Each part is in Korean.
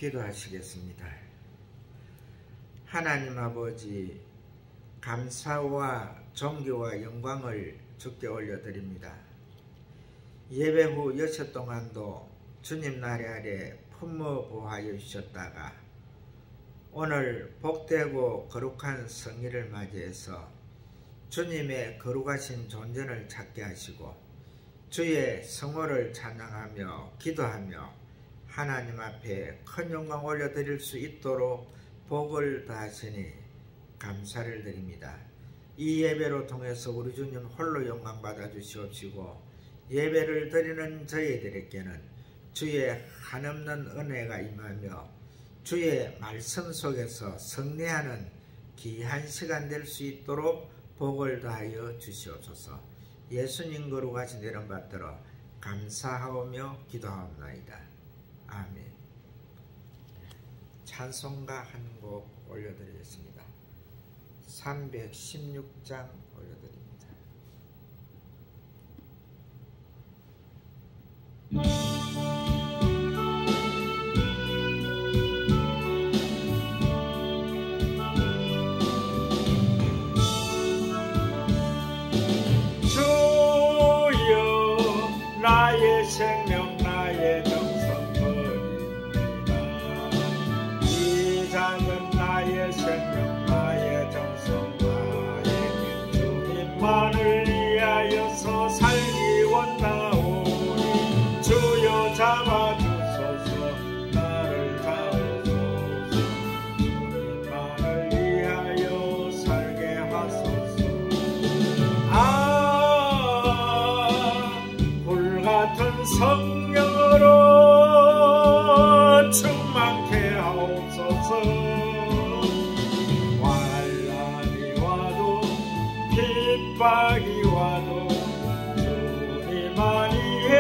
기도하시겠습니다. 하나님 아버지, 감사와 존귀와 영광을 주께 올려드립니다. 예배 후 6시 동안도 주님 나라 아래 품어 보호하여 주셨다가 오늘 복되고 거룩한 성일을 맞이해서 주님의 거룩하신 존재를 찾게 하시고 주의 성호를 찬양하며 기도하며 하나님 앞에 큰 영광 올려드릴 수 있도록 복을 더하시니 감사를 드립니다. 이 예배로 통해서 우리 주님 홀로 영광 받아 주시옵시고 예배를 드리는 저희들에게는 주의 한없는 은혜가 임하며 주의 말씀 속에서 승리하는 귀한 시간 될 수 있도록 복을 더하여 주시옵소서. 예수님 거룩하신 이름 받들어 감사하오며 기도하옵나이다. 아멘. 찬송가 한 곡 올려드리겠습니다. 316장 올려드립니다. 주여 나의 생명 나의 정성 드립니다. 이 작은 나의 생명 나의 정성 나의 주님만을 위하여서 살기 원하오니 주여 잡아주소서 나를 잡으소서 주님만을 위하여 살게 하소서. 불같은 성령으로 충만케 하옵소서. 환난이 와도 핍박이 와도 주님만 위해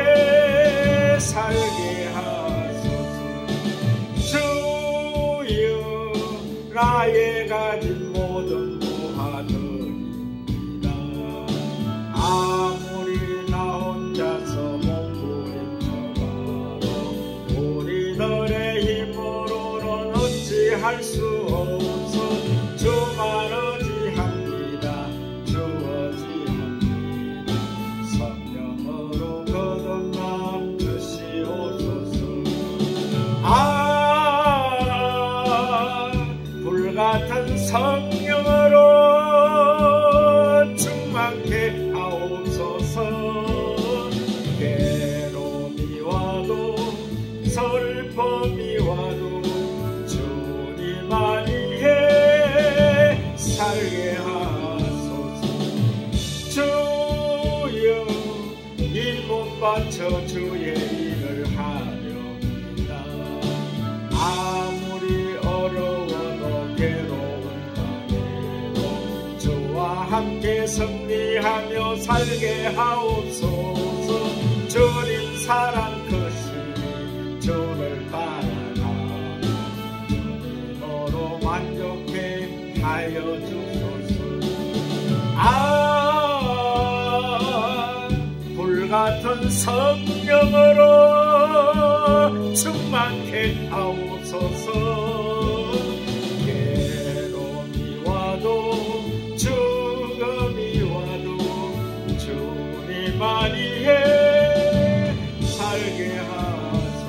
살게 하소서. 주여 나의 가진 모든 부하들입니다. 아무리 나 혼자서 몸부림쳐봐도 우리들의 힘으로는 어찌할 수 없어. 주만 어찌합니다. 주 어찌합니다. 성령으로 거듭나 주시옵소서. 불같은 성령으로 충만케 하옵소서. 괴로움이 와도 슬픔이 와도 주님만 위해 살게 하소서. 주여 이 몸 바쳐 주의 일을 하렵니다. 아무리 어려워도 괴로운 밤에도 주와 함께 승리하며 살게 하옵소서. 주님 사랑 크시니 주를 따라가며 주님으로 만족해 하여 주소서. 불같은 성령으로 충만케 하옵소서. 괴로움이 와도 죽음이 와도 주님만 위해 살게 하소서.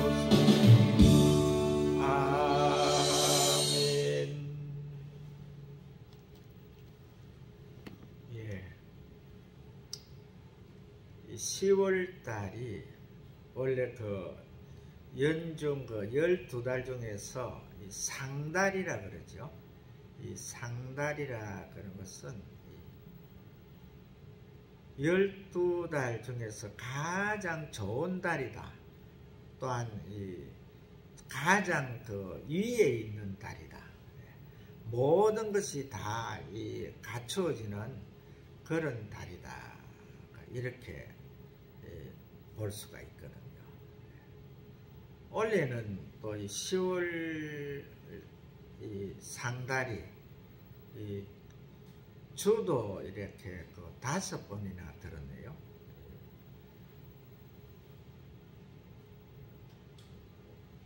아멘. 예. 10월달이 원래 그 연중 그 12달 중에서 이 상달이라 그러죠. 이 상달이라 그런 것은 12달 중에서 가장 좋은 달이다. 또한 이 가장 그 위에 있는 달이다. 모든 것이 다 이 갖추어지는 그런 달이다. 이렇게 볼 수가 있거든요. 원래는 또 이 10월 이 상달이 이 주도 이렇게 그 5번이나 들었네요.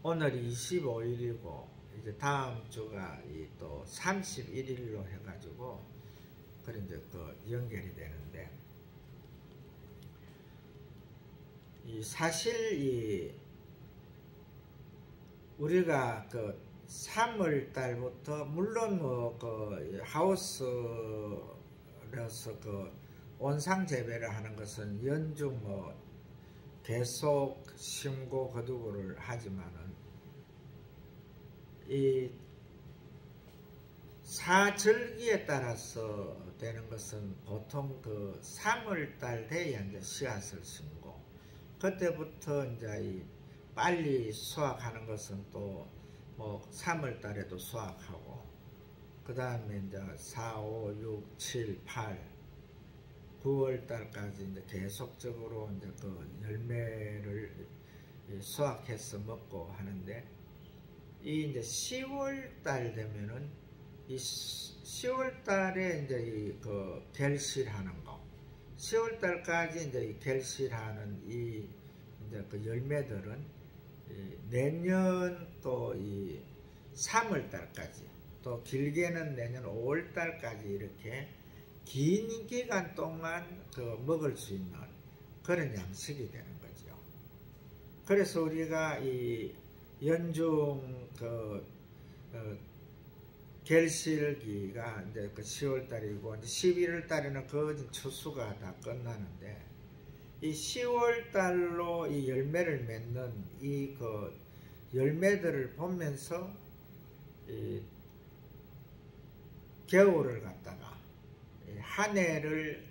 오늘이 25일이고 이제 다음 주가 또 31일로 해가지고 그런 이제 연결이 되는데, 사실 우리가 3월 달부터 물론 하우스로서 온상 재배를 하는 것은 연중 계속 심고 거두고를 하지만은 이 사절기에 따라서 되는 것은 보통 3월 달 돼야 이제 씨앗을 심고, 그때부터 이제 빨리 수확하는 것은 또 3월 달에도 수확하고, 그 다음에 이제 4, 5, 6, 7, 8, 9월 달까지 이제 계속적으로 이제 열매를 수확해서 먹고 하는데, 이제 10월 달 되면은 10월 달에 이제 결실하는 거, 10월 달까지 이제 결실하는 이제 열매들은 내년 또 3월 달까지, 또 길게는 내년 5월 달까지 이렇게 긴 기간 동안 먹을 수 있는 그런 양식이 되는 거죠. 그래서 우리가 연중 결실기가 이제 10월 달이고, 이제 11월 달에는 추수가 다 끝나는데, 이 10월 달로 이 열매를 맺는 열매들을 보면서 겨울을 갖다가 한 해를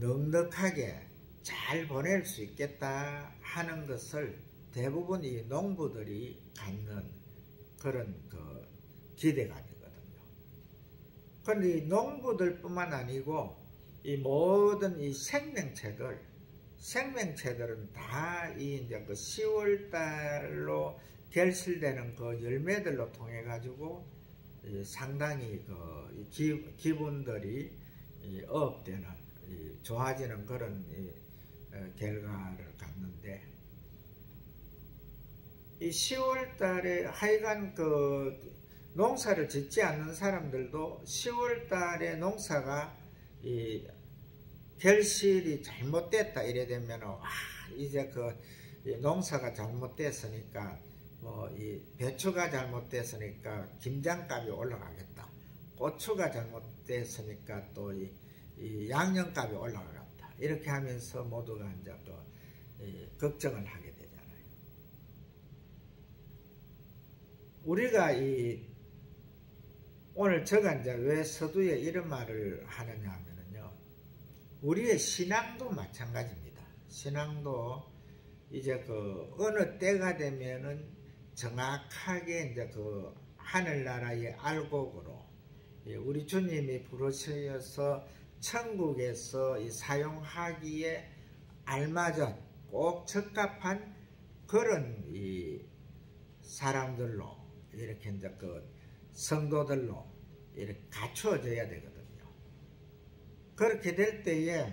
넉넉하게 잘 보낼 수 있겠다 하는 것을 대부분 이 농부들이 갖는 그런 기대감이거든요. 그런데 이 농부들 뿐만 아니고 이 모든 이 생명체들은 다 이제 10월 달로 결실되는 열매들로 통해 가지고 상당히 기분들이 업되는, 좋아지는 그런 결과를 갖는데, 이 10월 달에 하여간 농사를 짓지 않는 사람들도 10월 달에 농사가 결실이 잘못됐다 이래 되면 이제 농사가 잘못됐으니까 이 배추가 잘못됐으니까 김장값이 올라가겠다, 고추가 잘못됐으니까 또 이 양념값이 올라가겠다, 이렇게 하면서 모두가 이제 걱정을 하게 되잖아요. 우리가 오늘 제가 이제 왜 서두에 이런 말을 하느냐 하면은요, 우리의 신앙도 마찬가지입니다. 신앙도 이제 어느 때가 되면은 정확하게 이제 하늘나라의 알곡으로 우리 주님이 부르셔서 천국에서 사용하기에 알맞은 꼭 적합한 그런 사람들로 이렇게 이제 성도들로 이렇게 갖추어져야 되거든요. 그렇게 될 때에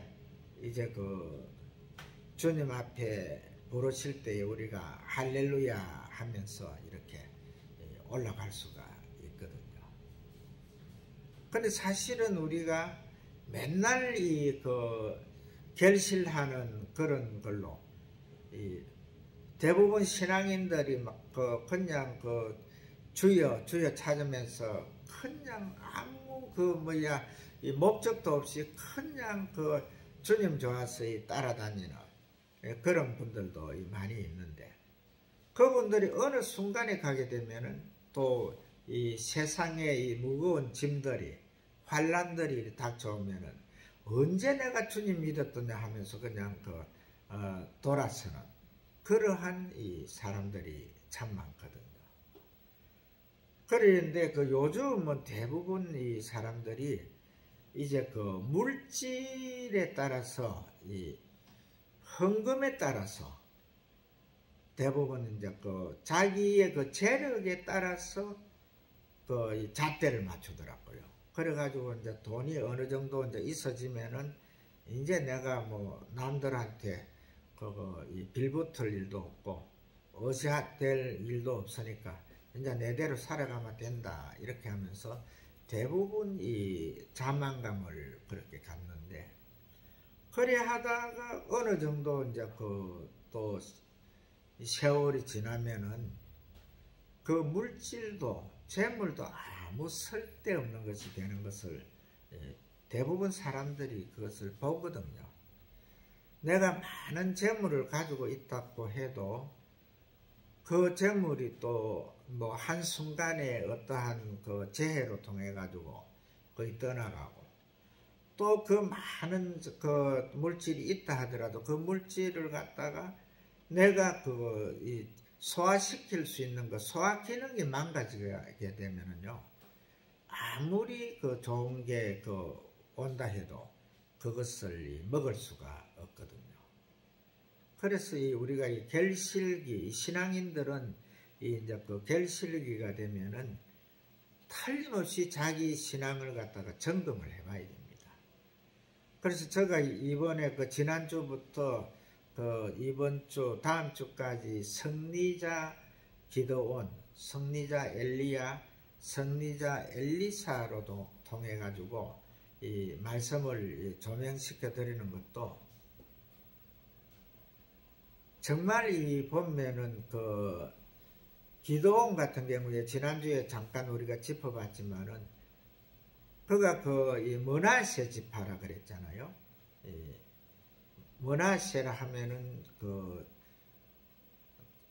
이제 주님 앞에 부르실 때에 우리가 할렐루야 하면서 이렇게 올라갈 수가 있거든요. 근데 사실은 우리가 맨날 결실하는 그런 걸로 대부분 신앙인들이 그냥 주여 찾으면서 그냥 아무 이 목적도 없이 그냥 주님 좋아서 따라다니는 그런 분들도 많이 있는데, 그분들이 어느 순간에 가게 되면은 또 이 세상의 이 무거운 짐들이, 환란들이 닥쳐오면은 언제 내가 주님 믿었더냐 하면서 그냥 돌아서는 그러한 이 사람들이 참 많거든요. 그런데 요즘은 대부분 이 사람들이 이제 물질에 따라서, 이 헌금에 따라서 대부분 이제 자기의 재력에 따라서 이 잣대를 맞추더라고요. 그래가지고 이제 돈이 어느 정도 이제 있어지면은 이제 내가 남들한테 빌붙을 일도 없고 어시될 일도 없으니까 이제 내대로 살아가면 된다 이렇게 하면서 대부분 이 자만감을 그렇게 갖는데, 그래 하다가 어느 정도 이제 또 세월이 지나면은 그 물질도 재물도 아무 쓸데없는 것이 되는 것을 대부분 사람들이 그것을 보거든요. 내가 많은 재물을 가지고 있다고 해도 그 재물이 또 뭐 한순간에 어떠한 그 재해로 통해 가지고 거의 떠나가고, 또 그 많은 그 물질이 있다 하더라도 그 물질을 갖다가 내가 소화시킬 수 있는 그 소화 기능이 망가지게 되면은요, 아무리 그 좋은 게 온다 해도 그것을 먹을 수가 없거든요. 그래서 우리가 이 결실기, 신앙인들은 이제 그 결실기가 되면은 틀림없이 자기 신앙을 갖다가 점검을 해봐야 됩니다. 그래서 제가 이번에 지난주부터 이번 주, 다음 주까지 성리자 기도원, 성리자 엘리야, 성리자 엘리사로도 통해 가지고 이 말씀을 조명시켜 드리는 것도 정말 이 보면은 기도원 같은 경우에 지난주에 잠깐 우리가 짚어봤지만은 그가 이 머나세 지파라 그랬잖아요. 머나세라 하면은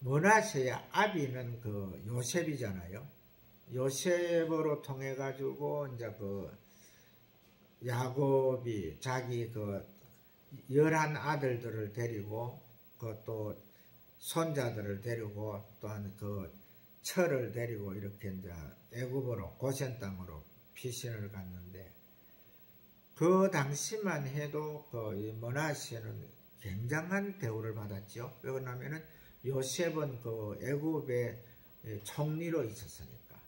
머나세의 아비는 요셉이잖아요. 요셉으로 통해 가지고 이제 야곱이 자기 11 아들들을 데리고 또 손자들을 데리고 또한 철을 데리고 이렇게 이제 애굽으로 고센 땅으로 피신을 갔는데, 그 당시만 해도 이 머나세는 굉장한 대우를 받았죠. 왜냐하면은 요셉은 애굽의 총리로 있었으니까.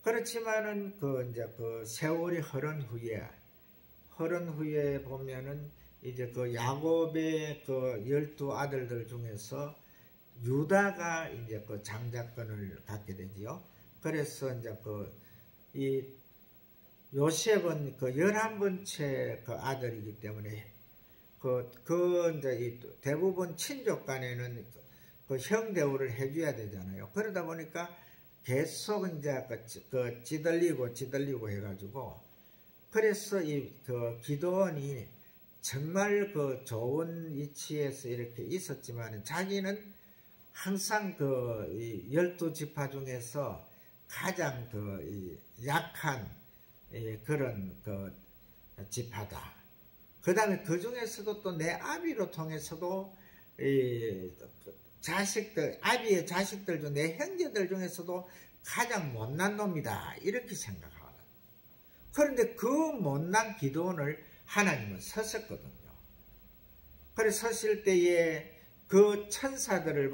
그렇지만은 이제 세월이 흐른 후에 보면은 이제 야곱의 12 아들들 중에서 유다가 이제 장자권을 갖게 되지요. 그래서 이제 이 요셉은 11번째 아들이기 때문에 이제 대부분 친족 간에는 형 대우를 해줘야 되잖아요. 그러다 보니까 계속 이제 찌들리고 해가지고, 그래서 기도원이 정말 좋은 위치에서 이렇게 있었지만 자기는 항상 12지파 중에서 가장 약한 그런 지파다. 그 다음에 그 중에서도 또 내 아비로 통해서도 아비의 자식들 중, 내 형제들 중에서도 가장 못난 놈이다. 이렇게 생각하거든. 그런데 그 못난 기도원을 하나님은 서셨거든요. 그래서 서실 때에 그 천사들을,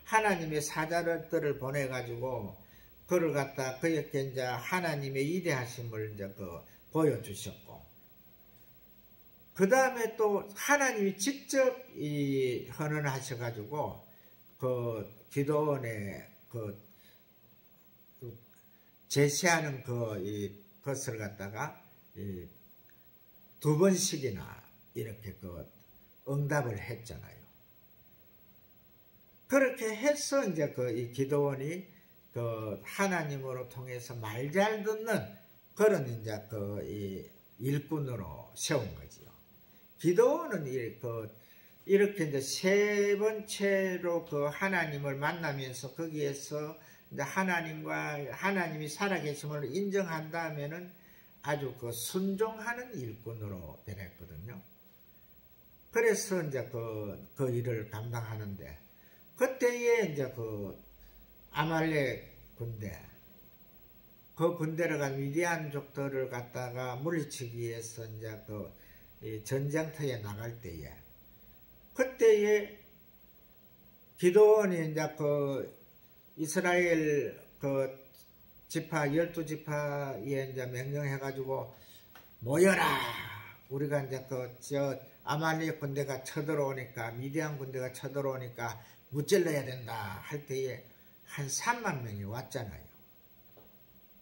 하나님의 사자들을 보내가지고, 그를 갖다 그에게 이제 하나님의 위대하심을 이제 보여주셨고, 그 다음에 또 하나님이 직접 헌언하셔가지고, 기도원에 제시하는 것을 갖다가 2번씩이나 이렇게 응답을 했잖아요. 그렇게 해서 이제 이 기도원이 하나님으로 통해서 말 잘 듣는 그런 이제 이 일꾼으로 세운 거지요. 기도원은 이렇게 이제 3번째로 하나님을 만나면서 거기에서 이제 하나님이 살아계심을 인정한다면은 아주 순종하는 일꾼으로 변했거든요. 그래서 이제 그 일을 감당하는데, 그때에 이제 아말렉 군대, 그 군대를 간 미디안족들을 갖다가 물리치기 위해서 이제 전쟁터에 나갈 때에, 그때에 기도원이 이제 이스라엘 지파, 12지파에 이제 명령해가지고 모여라! 우리가 이제 아말렉 군대가 쳐들어오니까, 미디안 군대가 쳐들어오니까 무찔러야 된다 할 때에 한 3만 명이 왔잖아요.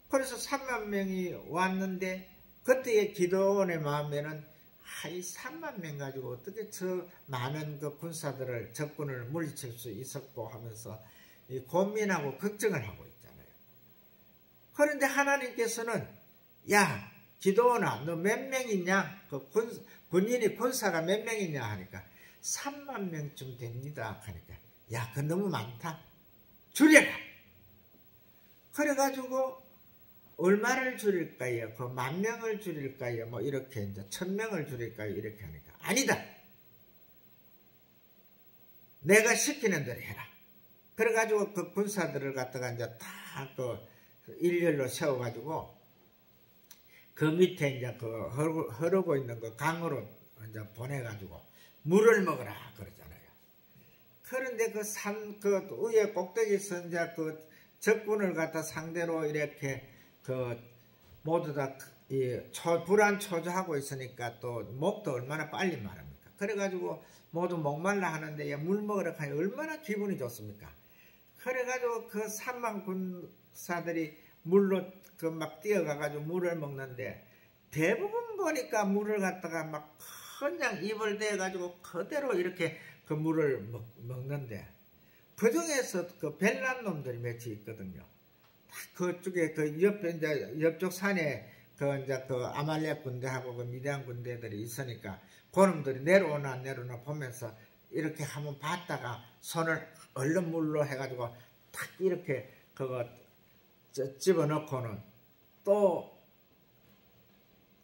그래서 3만 명이 왔는데 그때의 기도원의 마음에는 이 3만 명 가지고 어떻게 저 많은 그 군사들을 적군을 물리칠 수 있었고 하면서 고민하고 걱정을 하고 있잖아요. 그런데 하나님께서는 야 기도원아 너 몇 명 있냐? 그 군인이 군사가 몇 명 있냐 하니까 3만 명쯤 됩니다 하니까 야 그건 너무 많다. 줄여라. 그래가지고 얼마를 줄일까요? 그 10,000명을 줄일까요? 뭐 이렇게 이제 1000명을 줄일까요? 이렇게 하니까 아니다. 내가 시키는 대로 해라. 그래가지고 그 군사들을 갖다가 이제 다 그 일렬로 세워가지고 그 밑에 이제 그 흐르고 있는 그 강으로 이제 보내가지고 물을 먹으라 그러잖아요. 그런데 그 위에 꼭대기에서 이제 그 적군을 갖다 상대로 이렇게 그 모두 다 불안 초조하고 있으니까 또 목도 얼마나 빨리 마릅니까? 그래가지고 모두 목말라 하는데 물 먹으러 가니 얼마나 기분이 좋습니까? 그래가지고 그 3만 군사들이 물로 그 막 뛰어가가지고 물을 먹는데 대부분 보니까 물을 갖다가 막 그냥 입을 대가지고 그대로 이렇게 그 물을 먹는데 그 중에서 그 별난 놈들이 몇이 있거든요. 그쪽에 그 옆에 이제 옆쪽 산에 그 이제 그 아말렉 군대하고 그 미디안 군대들이 있으니까 그놈들이 내려오나 안 내려오나 보면서 이렇게 한번 봤다가 손을 얼른 물로 해가지고 탁 이렇게 그거 집어넣고는 또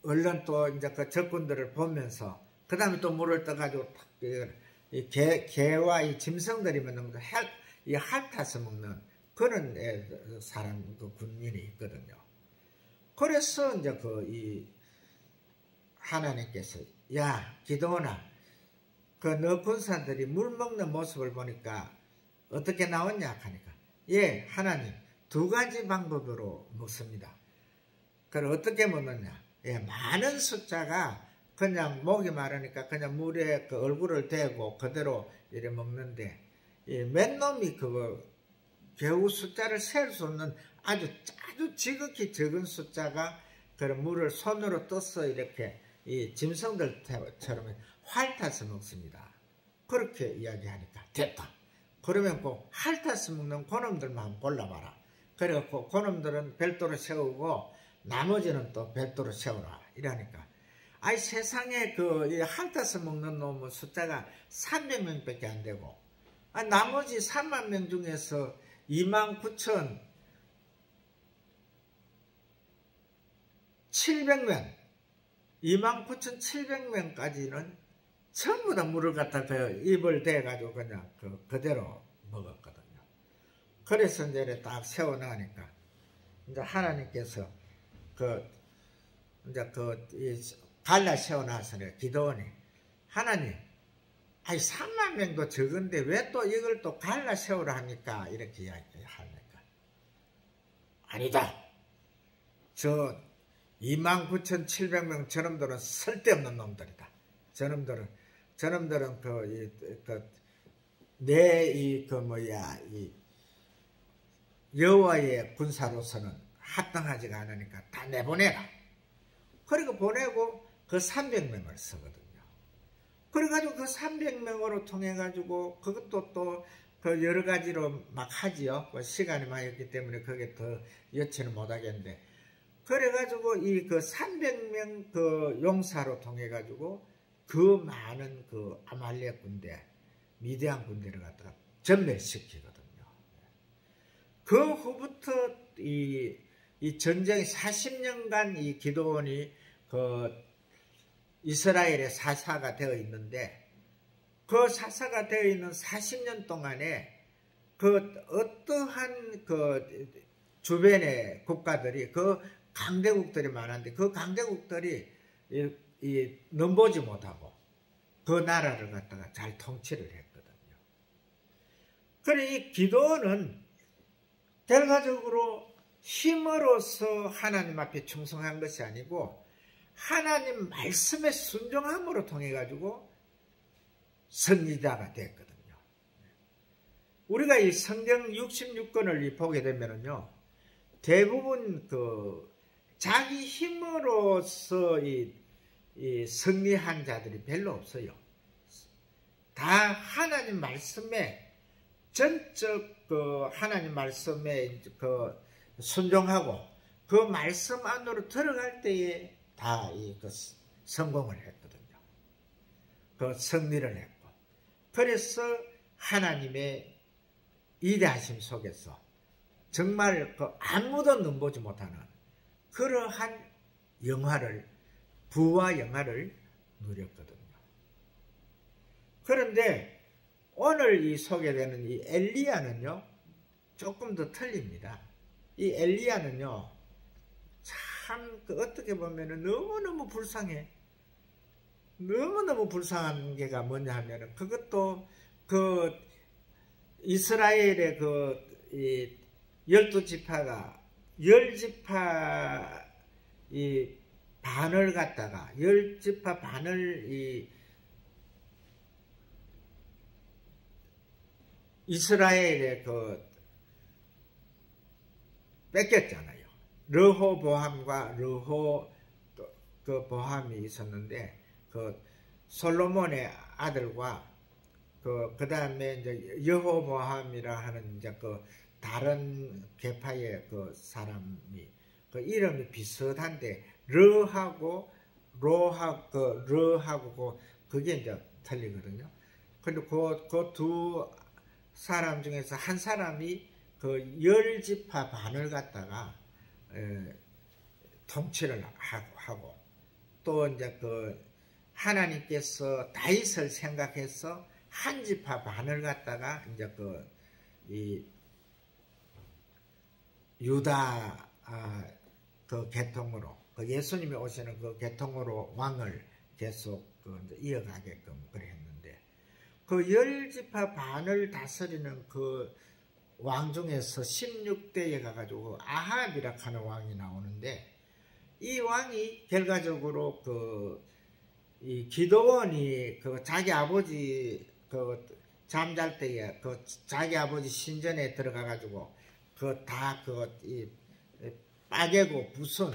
얼른 또 이제 그 적군들을 보면서 그 다음에 또 물을 떠가지고 탁 이 개와 이 짐승들이 먹는 거 핥아서 먹는 그런 사람 그 군인이 있거든요. 그래서 이제 이 하나님께서 야 기도원아 그 너 군사들이 물 먹는 모습을 보니까 어떻게 나왔냐 하니까 예 하나님 2가지 방법으로 먹습니다. 그걸 어떻게 먹느냐? 예, 많은 숫자가 그냥 목이 마르니까 그냥 물에 그 얼굴을 대고 그대로 이래 먹는데 몇 놈이 그거 겨우 숫자를 셀 수 없는 아주 지극히 적은 숫자가 그런 물을 손으로 떠서 이렇게 이 짐승들처럼 핥아서 먹습니다. 그렇게 이야기하니까 됐다. 그러면 그 핥아서 먹는 그놈들만 한번 골라봐라. 그래갖고 그놈들은 별도로 세우고 나머지는 또 별도로 세우라 이러니까 아이 세상에 그 핥아서 먹는 놈은 숫자가 300명밖에 안 되고 나머지 3만 명 중에서 29,700명 29,700명까지는 전부 다 물을 갖다 입을 대가지고 그냥 그대로 먹었거든요. 그래서 이제 딱 세워놓으니까 이제 하나님께서 갈라 세워놨으니 기도원이 하나님 아니 3만 명도 적은데 왜 또 이걸 또 갈라 세우라 합니까? 이렇게 이야기하니까 아니다. 저 29,700명 저놈들은 쓸데없는 놈들이다. 저놈들은 여호와의 군사로서는 합당하지가 않으니까 다 내보내라. 그리고 보내고 그 300명을 쓰거든요. 그래가지고 그 300명으로 통해가지고 그것도 또 그 여러 가지로 막 하지요. 그 시간이 많이 없기 때문에 그게 더 여치는 못하겠는데 그래가지고 이 그 300명 그 용사로 통해가지고 그 많은 그 아말렉 군대, 미디안 군대를 갖다가 전멸시키거든요. 그 후부터 이 전쟁이 40년간 이 기도원이 그 이스라엘의 사사가 되어 있는데 그 사사가 되어 있는 40년 동안에 그 어떠한 그 주변의 국가들이 그 강대국들이 많은데 그 강대국들이 넘보지 못하고 그 나라를 갖다가 잘 통치를 했거든요. 그래 이 기도원은 결과적으로 힘으로써 하나님 앞에 충성한 것이 아니고 하나님 말씀에 순종함으로 통해 가지고 선지자가 됐거든요. 우리가 이 성경 66권을 보게 되면은요, 대부분 자기 힘으로서 이 승리한 자들이 별로 없어요. 다 하나님 말씀에 전적 하나님 말씀에 순종하고 그 말씀 안으로 들어갈 때에 다 성공을 했거든요. 승리를 했고, 그래서 하나님의 위대하심 속에서 정말 아무도 눈보지 못하는 그러한 부와 영화를 누렸거든요. 그런데 오늘 이 소개되는 이 엘리야는요, 조금 더 틀립니다. 이 엘리야는요, 참 어떻게 보면은 너무너무 불쌍해. 너무너무 불쌍한 게가 뭐냐 하면은, 그것도 이스라엘의 이 12지파가 10지파 이 반을 갖다가 10지파 반을 이스라엘의 뺏겼잖아요. 르호보암과 보함이 있었는데, 솔로몬의 아들과 그 다음에 이제 여호보암이라 하는 이제 다른 계파의 사람이 이름이 비슷한데, 르하고 르하고 그게 이제 틀리거든요. 근데 그 두 사람 중에서 한 사람이 10지파 반을 갖다가 통치를 하고, 또 이제 하나님께서 다윗을 생각해서 한 지파 반을 갖다가 이제 이 유다 계통으로, 예수님이 오시는 그 계통으로 왕을 계속 이어가게끔 그랬는데, 10지파 반을 다스리는 왕 중에서 16대에 가가지고 아합이라 하는 왕이 나오는데, 이 왕이 결과적으로 이 기드온이 자기 아버지 잠잘 때에 자기 아버지 신전에 들어가가지고 빠개고 부순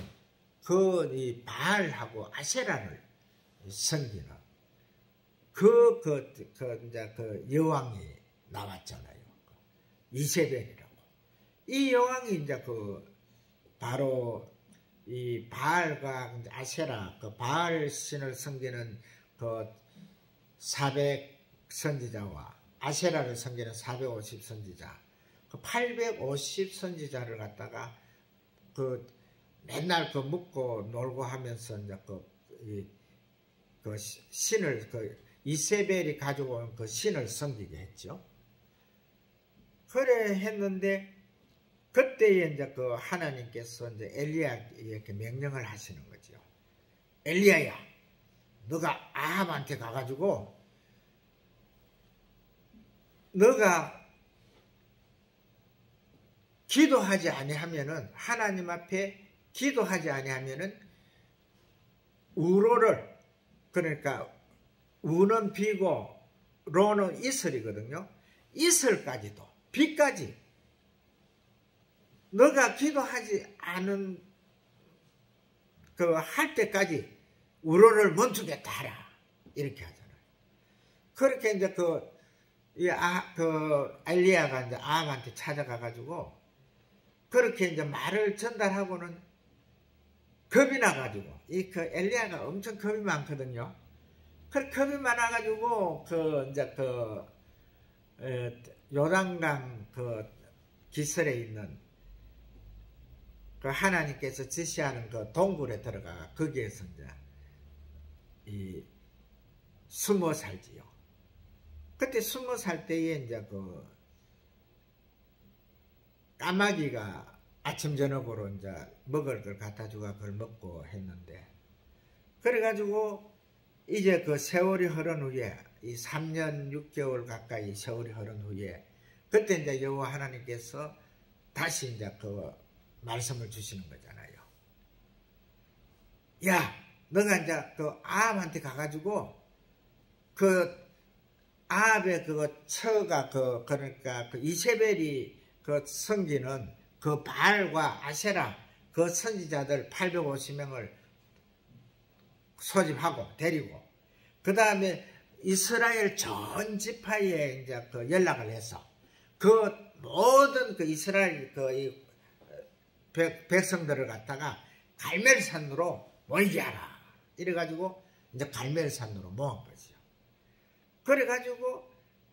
이 바알하고 아세라를 섬기는 이제 여왕이 나왔잖아요. 이세벨이라고. 이 여왕이 이제 바로 이 바알과 아세라, 바알 신을 섬기는 400 선지자와 아세라를 섬기는 450 선지자, 850 선지자를 갖다가 맨날 묵고 놀고 하면서 이제 신을 이세벨이 가지고 온 신을 섬기게 했죠. 그래 했는데, 그때에 이제 하나님께서 이제 엘리야에게 명령을 하시는 거죠. 엘리야야, 너가 아합한테 가가지고 너가 기도하지 아니하면은, 하나님 앞에 기도하지 아니하면은 우로를, 그러니까 우는 비고 로는 이슬이거든요. 이슬까지도, 비까지 너가 기도하지 않은 할 때까지 우로를 멈추겠다 하라, 이렇게 하잖아요. 그렇게 이제 엘리야가 이제 아합한테 찾아가가지고 그렇게 이제 말을 전달하고는 겁이 나가지고, 엘리야가 엄청 겁이 많거든요. 그 겁이 많아가지고 이제 요단강 기설에 있는 하나님께서 지시하는 동굴에 들어가 거기에서 이제 숨어 살지요. 그때 숨어 살 때에 이제 까마귀가 아침 저녁으로 이제 먹을 걸 갖다 주가 그걸 먹고 했는데, 그래가지고 이제 세월이 흐른 후에, 이 3년 6개월 가까이 세월이 흐른 후에, 그때 이제 여호와 하나님께서 다시 이제 말씀을 주시는 거잖아요. 야, 너가 이제 아합한테 가가지고 아합의 그 처가 그러니까 그 이세벨이 그 섬기는 그 바알과 아세라 그 선지자들 850명을 소집하고 데리고 그 다음에 이스라엘 전 지파에 이제 그 연락을 해서 그 모든 그 이스라엘 그 백성들을 갖다가 갈멜산으로 모이게 하라. 이래가지고 이제 갈멜산으로 모은 거죠. 그래가지고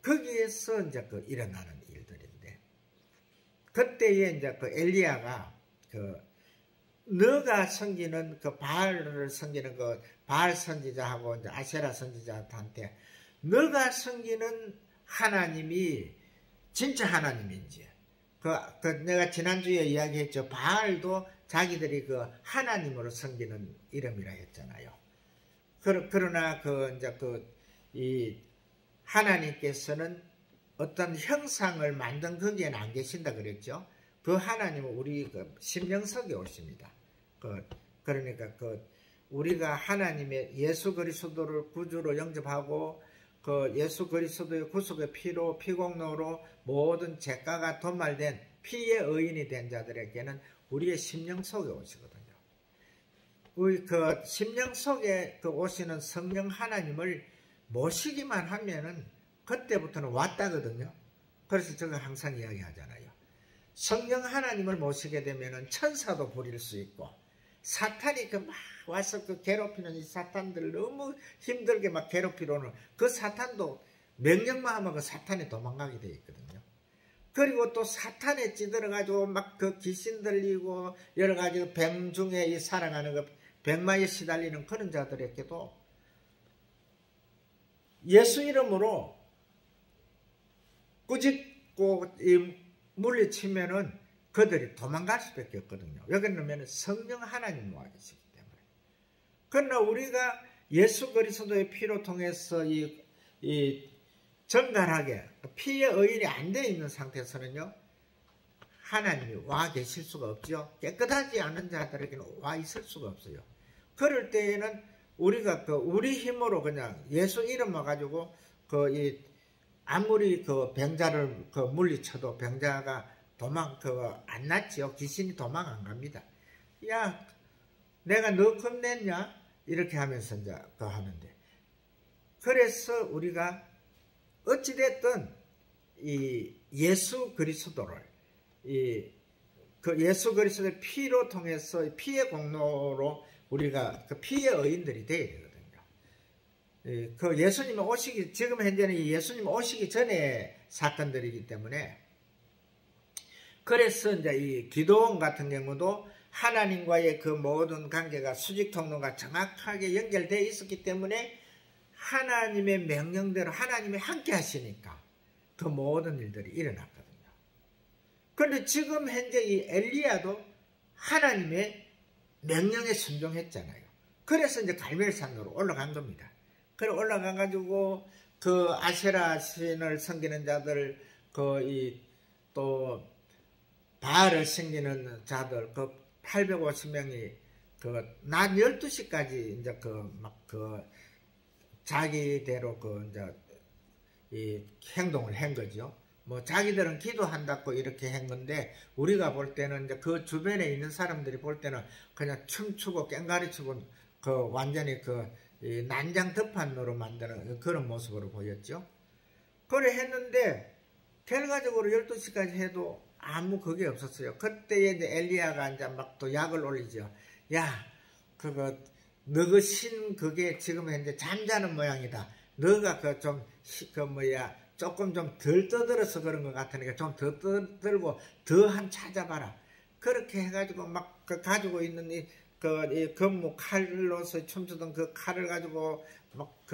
거기에서 이제 그 일어나는 일들인데 그때에 이제 그 엘리야가 그 너가 섬기는 그 바알을 섬기는 그 바알 선지자하고 이제 아세라 선지자한테 너가 섬기는 하나님이 진짜 하나님인지 내가 지난주에 이야기했죠. 바알도 자기들이 그 하나님으로 섬기는 이름이라 했잖아요. 그러나 이 하나님께서는 어떤 형상을 만든 거기에는 안 계신다 그랬죠. 그 하나님은 우리 그 심령석에 오십니다. 그러니까 우리가 하나님의 예수 그리스도를 구주로 영접하고 그 예수 그리스도의 구속의 피로 피공로로 모든 죄가가 도말된 피의 의인이 된 자들에게는 우리의 심령 속에 오시거든요. 우리 그 심령 속에 그 오시는 성령 하나님을 모시기만 하면은 그때부터는 왔다거든요. 그래서 제가 항상 이야기하잖아요. 성령 하나님을 모시게 되면은 천사도 부릴 수 있고 사탄이 막 와서 괴롭히는 이 사탄들 너무 힘들게 막 괴롭히려는 그 사탄도 명령만 하면 그 사탄이 도망가게 돼 있거든요. 그리고 또 사탄에 찌들어가지고 막 그 귀신 들리고 여러 가지 뱀 중에 이 살아가는 그 백마에 시달리는 그런 자들에게도 예수 이름으로 꾸짖고 물리치면은 그들이 도망갈 수밖에 없거든요. 여기는 성령 하나님 와 계시기 때문에. 그러나 우리가 예수 그리스도의 피로 통해서 이 정갈하게 피의 의인이 안 되어 있는 상태에서는요, 하나님이 와 계실 수가 없죠. 깨끗하지 않은 자들에게는 와 있을 수가 없어요. 그럴 때에는 우리가 우리 힘으로 그냥 예수 이름 와가지고 아무리 병자를 물리쳐도 병자가 안 낫지요. 귀신이 도망 안 갑니다. 야, 내가 너 겁냈냐? 이렇게 하면서 이제 하는데. 그래서 우리가 어찌됐든 이 예수 그리스도를 예수 그리스도의 피로 통해서 피의 공로로 우리가 피의 의인들이 되어야 되거든요. 예수님 오시기, 지금 현재는 예수님 오시기 전에 사건들이기 때문에 그래서 이제 이 기도원 같은 경우도 하나님과의 그 모든 관계가 수직 통로가 정확하게 연결되어 있었기 때문에 하나님의 명령대로 하나님이 함께 하시니까 그 모든 일들이 일어났거든요. 그런데 지금 현재 이 엘리야도 하나님의 명령에 순종했잖아요. 그래서 이제 갈멜산으로 올라간 겁니다. 그래 올라가가지고 그 아세라 신을 섬기는 자들, 또 바알을 섬기는 자들, 850명이 낮 12시까지 이제 자기대로 이제 이 행동을 한 거죠. 뭐 자기들은 기도한다고 이렇게 한 건데 우리가 볼 때는 이제 그 주변에 있는 사람들이 볼 때는 그냥 춤추고 깽가리추고 완전히 이 난장득판으로 만드는 그런 모습으로 보였죠. 그래 했는데 결과적으로 12시까지 해도 아무 그게 없었어요. 그때에 이제 엘리야가 이제 막 또 약을 올리죠. 야, 너그 신 그게 지금 현재 잠자는 모양이다. 너가 조금 좀 덜 떠들어서 그런 것 같으니까 좀 더 떠들고 더 찾아봐라. 그렇게 해가지고 막 가지고 있는 이 검무 칼로서 춤추던 그 칼을 가지고 막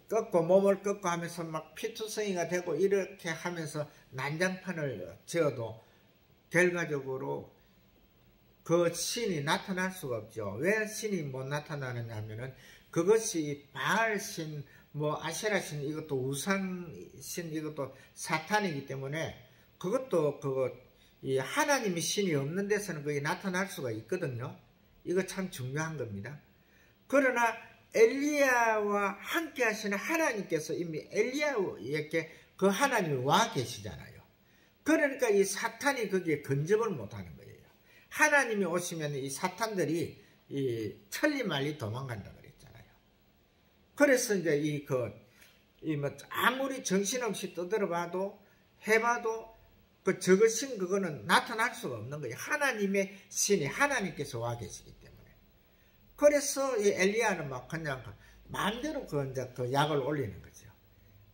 꺾고 몸을 꺾고 하면서 막 피투성이가 되고 이렇게 하면서 난장판을 지어도 결과적으로 그 신이 나타날 수가 없죠. 왜 신이 못 나타나느냐 하면은 그것이 바알신, 아세라신, 이것도 우상신, 이것도 사탄이기 때문에 그것도 이 하나님의 신이 없는 데서는 그게 나타날 수가 있거든요. 이거 참 중요한 겁니다. 그러나 엘리야와 함께 하시는 하나님께서 이미 엘리야에게 그 하나님이 와 계시잖아요. 그러니까 이 사탄이 거기에 근접을 못하는 거예요. 하나님이 오시면 이 사탄들이 이 천리말리 도망간다 그랬잖아요. 그래서 이제 아무리 정신없이 떠들어봐도 해봐도 그 적으신 그거는 나타날 수가 없는 거예요. 하나님의 신이 하나님께서 와 계시기 때문에. 그래서 이 엘리야는 막 그냥 마음대로 그 약을 올리는 거죠.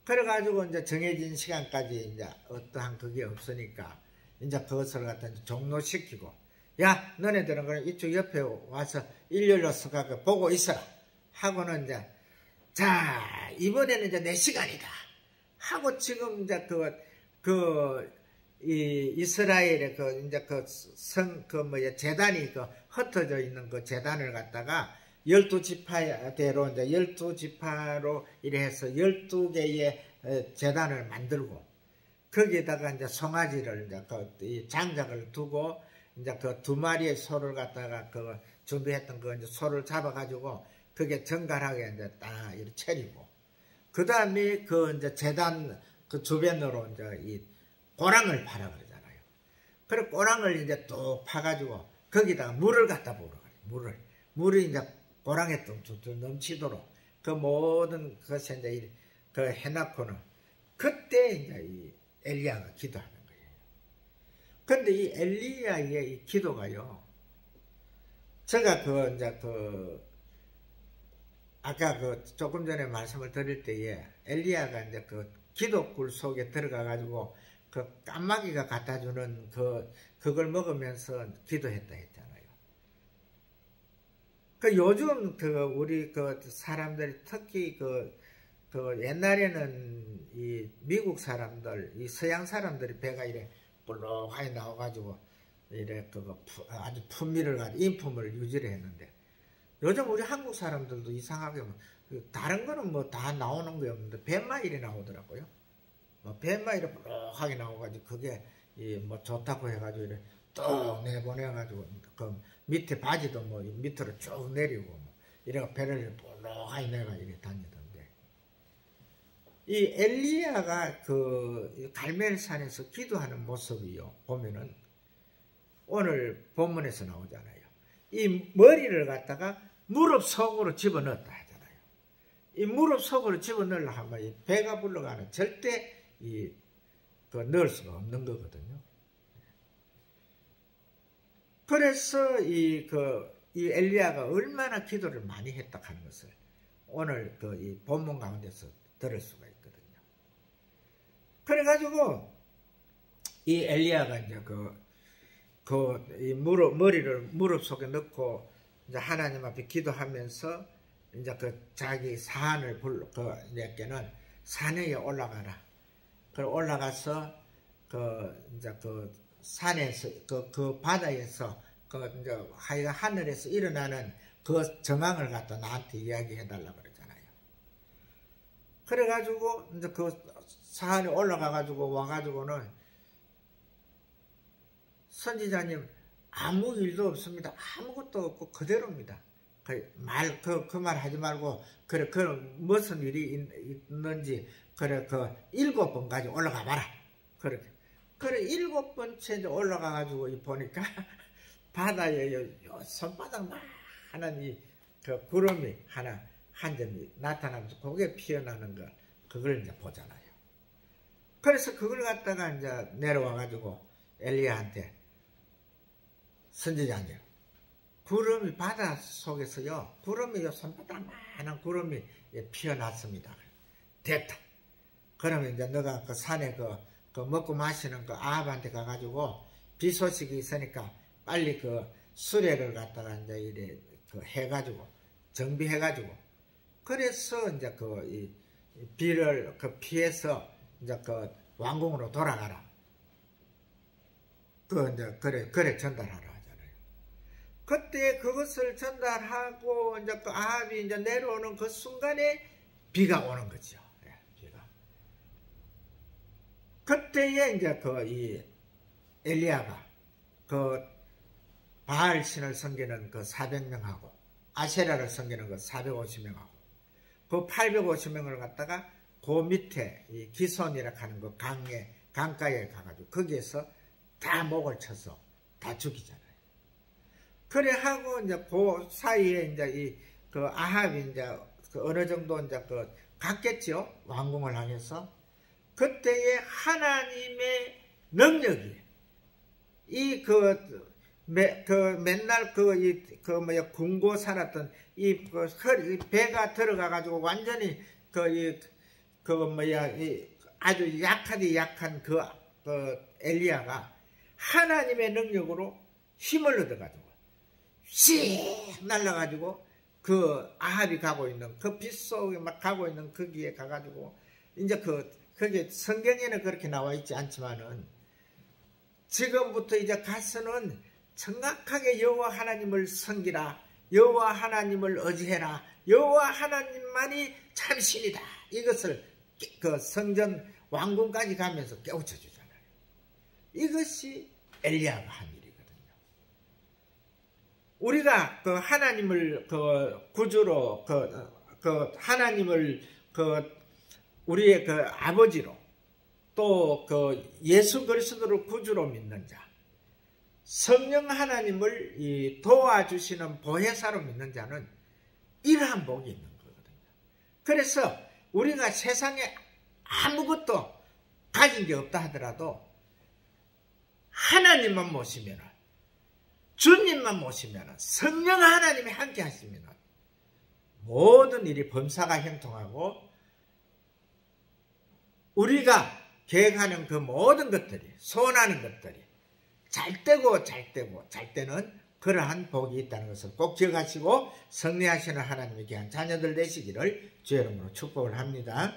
그래가지고 이제 정해진 시간까지 이제 어떠한 그게 없으니까 이제 그것을 갖다 종료시키고, 야, 너네들은 그냥 이쪽 옆에 와서 일렬로 서가지고 보고 있어라 하고는 이제, 자, 이번에는 이제 내 시간이다 하고 지금 이제 이 이스라엘의 재단이 흩어져 있는 그 재단을 갖다가 12지파대로 이제 12지파로 이래 해서 12개의 재단을 만들고, 거기에다가 이제 송아지를 이제 장작을 두고 이제 그 2마리의 소를 갖다가 준비했던 이제 소를 잡아가지고 그게 정갈하게 이제 딱 이렇게 차리고, 그 다음에 이제 재단 주변으로 이제 이 꼬랑을 파라 그러잖아요. 그래 꼬랑을 이제 또 파가지고 거기다가 물을 갖다 부으라 그래요. 물이 이제 꼬랑에 또 넘치도록 그 모든 것에 이제 해놓고는 그때 이제 이 엘리야가 기도하는 거예요. 근데 이 엘리야의 이 기도가요, 제가 아까 조금 전에 말씀을 드릴 때에 엘리야가 이제 기도굴 속에 들어가가지고 까마귀가 갖다주는 그걸 먹으면서 기도했다 했잖아요. 요즘 우리 사람들이 특히 옛날에는 이 미국 사람들, 이 서양 사람들이 배가 이래 볼록하게 나와가지고 이래 아주 품위를 가지고 인품을 유지를 했는데, 요즘 우리 한국 사람들도 이상하게 다른 거는 뭐 다 나오는 게 없는데 배만 이래 나오더라고요. 배만 이래 볼록하게 나와가지고 그게 뭐 좋다고 해가지고 이래 뚝 내보내가지고 밑에 바지도 뭐 밑으로 쭉 내리고 이래가 배를 볼록하게 내가 이래 다니던데, 이 엘리야가 갈멜산에서 기도하는 모습이요 보면은 오늘 본문에서 나오잖아요. 이 머리를 갖다가 무릎 속으로 집어넣었다 하잖아요. 이 무릎 속으로 집어넣으려 하면 이 배가 불러가는 절대 넣을 수가 없는 거거든요. 그래서 이 엘리야가 얼마나 기도를 많이 했다 하는 것을 오늘 이 본문 가운데서 들을 수가 있거든요. 그래가지고 이 엘리야가 이제 이 머리를 무릎 속에 넣고 이제 하나님 앞에 기도하면서 이제 자기 사안을 이제는 산에 올라가라. 올라가서 이제 산에서 바다에서 이제 하여간 하늘에서 일어나는 정황을 갖다 나한테 이야기해 달라 그러잖아요. 그래가지고 이제 산에 올라가가지고 와가지고는 선지자님 아무 일도 없습니다. 아무것도 없고 그대로입니다. 그 말 하지 말고 그래 무슨 일이 있는지 그래 7번까지 올라가 봐라. 그래 7번째 이제 올라가 가지고 보니까 바다에 손바닥만한 구름이 한 점이 나타나면서 그게 피어나는 그걸 이제 보잖아요. 그래서 그걸 갖다가 이제 내려와 가지고 엘리야한테, 선지자님, 구름이 바다 속에서요, 구름이 손바닥만한 구름이 피어났습니다. 됐다. 그러면 이제 너가 산에 먹고 마시는 아합한테 가가지고 비 소식이 있으니까 빨리 수레를 갖다가 이제 이래 해가지고 정비해가지고, 그래서 이제 이 비를 피해서 이제 왕궁으로 돌아가라. 이제 그래 전달하라 하잖아요. 그때 그것을 전달하고 이제 아합이 이제 내려오는 그 순간에 비가 오는 거죠. 네, 비가. 그때에 이제 이 엘리야가 바알 신을 섬기는 400명하고 아세라를 섬기는 것 450명하고 그 850명을 갖다가 그 밑에 이 기손이라 하는 그 강가에 가가지고 거기에서 다 목을 쳐서 다 죽이잖아요. 그래 하고 이제 그 사이에 이제 그 아합이 이제 그 어느 정도 이제 그 갔겠죠. 왕궁을 향해서. 그때에 하나님의 능력이 맨날 군고 살았던 배가 들어가 가지고 완전히 아주 약한 그 엘리야가 하나님의 능력으로 힘을 얻어가지고 씩 날라가지고 그 아합이 가고 있는 그 빗속에 막 가고 있는 거기에 가가지고 이제 그게 성경에는 그렇게 나와 있지 않지만은 지금부터 이제 가서는 정확하게 여호와 하나님을 섬기라, 여호와 하나님을 의지해라, 여호와 하나님만이 참 신이다. 이것을 그 성전 왕궁까지 가면서 깨우쳐 주잖아요. 이것이 엘리야가 한 일이거든요. 우리가 그 하나님을 그 구주로 하나님을 우리의 그 아버지로 또 그 예수 그리스도를 구주로 믿는 자, 성령 하나님을 도와주시는 보혜사로 믿는 자는 이러한 복이 있는 거거든요. 그래서 우리가 세상에 아무것도 가진 게 없다 하더라도 하나님만 모시면, 주님만 모시면, 성령 하나님이 함께 하시면 모든 일이 범사가 형통하고 우리가 계획하는 그 모든 것들이, 소원하는 것들이 잘 되는 그러한 복이 있다는 것을 꼭 기억하시고 승리하시는 하나님의 귀한 자녀들 되시기를 주의 이름으로 축복을 합니다.